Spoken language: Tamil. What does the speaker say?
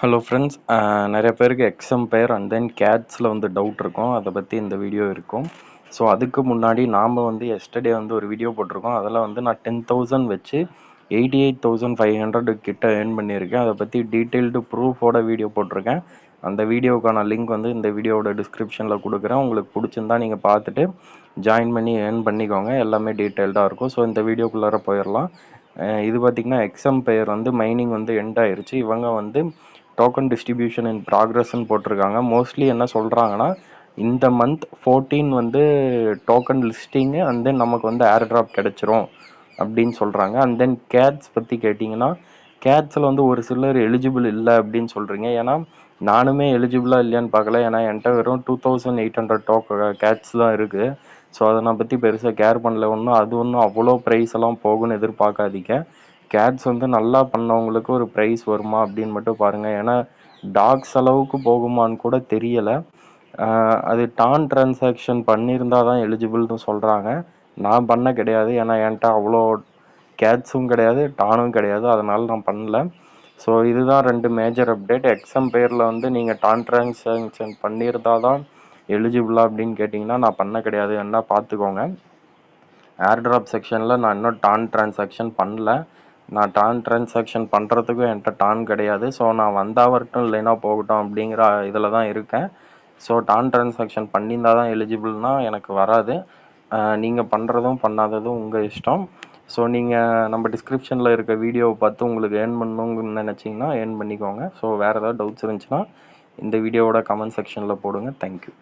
ஹலோ ஃப்ரெண்ட்ஸ், நிறைய பேருக்கு எக்ஸம்பயர் அண்ட் தென் கேட்ஸில் வந்து டவுட் இருக்கும். அதை பற்றி இந்த வீடியோ இருக்கும். ஸோ அதுக்கு முன்னாடி நாம் வந்து எஸ்டர்டே வந்து ஒரு வீடியோ போட்டிருக்கோம். அதில் வந்து நான் 10,000 வச்சு 88,500 கிட்ட ஏர்ன் பண்ணியிருக்கேன். அதை பற்றி டீட்டெயில்டு ப்ரூஃபோட வீடியோ போட்டிருக்கேன். அந்த வீடியோக்கான லிங்க் வந்து இந்த வீடியோவோட டிஸ்கிரிப்ஷனில் கொடுக்குறேன். உங்களுக்கு பிடிச்சிருந்தா நீங்கள் பார்த்துட்டு ஜாயின் பண்ணி ஏர்ன் பண்ணிக்கோங்க. எல்லாமே டீட்டெயில்டாக இருக்கும். ஸோ இந்த வீடியோக்குள்ளார போயிடலாம். இது பார்த்திங்கன்னா எக்ஸம்பயர் வந்து மைனிங் வந்து எண்ட் ஆயிருச்சு. இவங்க வந்து டோக்கன் டிஸ்ட்ரிபியூஷன் இன் ப்ராக்ரஸ்ன்னு போட்டிருக்காங்க. மோஸ்ட்லி என்ன சொல்கிறாங்கன்னா, இந்த மந்த் 14 வந்து டோக்கன் லிஸ்டிங்கு அண்ட் தென் நமக்கு வந்து ஏர் ட்ராப் கிடச்சிரும் அப்படின்னு சொல்கிறாங்க. அண்ட் தென் கேட்ஸ் பற்றி கேட்டிங்கன்னா, கேட்ஸில் வந்து ஒரு சிலர் எலிஜிபிள் இல்லை அப்படின்னு சொல்கிறீங்க. ஏன்னா நானுமே எலிஜிபிளாக இல்லையான்னு பார்க்கல. ஏன்னா என்கிட்ட வெறும் 2,800 கேட்ஸ் தான் இருக்குது. ஸோ அதை நான் பற்றி பெருசாக கேர் பண்ணல. அது ஒன்றும் அவ்வளோ ப்ரைஸ் எல்லாம் போகும்னு எதிர்பார்க்காதீங்க. கேட்ஸ் வந்து நல்லா பண்ணவங்களுக்கு ஒரு ப்ரைஸ் வருமா அப்படின்னு மட்டும் பாருங்கள். ஏன்னா டாக்ஸ் அளவுக்கு போகுமான்னு கூட தெரியலை. அது டான் டிரான்சாக்ஷன் பண்ணியிருந்தால் தான் எலிஜிபிள்னு சொல்கிறாங்க. நான் பண்ண கிடையாது. ஏன்னா என்கிட்ட அவ்வளோ கேட்ஸும் கிடையாது, டானும் கிடையாது. அதனால் நான் பண்ணல. ஸோ இதுதான் 2 மேஜர் அப்டேட். எக்ஸம்பயரில் வந்து நீங்கள் டான் டிரான்சாக்ஷன் பண்ணியிருந்தால் தான் எலிஜிபிளா அப்படின்னு கேட்டிங்கன்னா நான் பண்ண கிடையாது. என்ன பார்த்துக்கோங்க. ஏர்ட்ராப் செக்ஷனில் நான் இன்னும் டான் டிரான்சாக்ஷன் பண்ணல. நான் டான் டிரான்சாக்ஷன் பண்ணுறதுக்கும் என்கிட்ட டான் கிடையாது. ஸோ நான் வந்தால் வரட்டும், இல்லைன்னா போகட்டும் அப்படிங்கிற இதில் தான் இருக்கேன். ஸோ டான் டிரான்சாக்ஷன் பண்ணியிருந்தால் தான் எலிஜிபிள்னால் எனக்கு வராது. நீங்கள் பண்ணுறதும் பண்ணாததும் உங்கள் இஷ்டம். ஸோ நீங்கள் நம்ம டிஸ்கிரிப்ஷனில் இருக்க வீடியோவை பார்த்து உங்களுக்கு ஏர்ன் பண்ணணுன்னு நினச்சிங்கன்னா ஏர்ன் பண்ணிக்கோங்க. ஸோ வேறு ஏதாவது டவுட்ஸ் இருந்துச்சுன்னா இந்த வீடியோவோட கமெண்ட் செக்ஷனில் போடுங்க. தேங்க்யூ.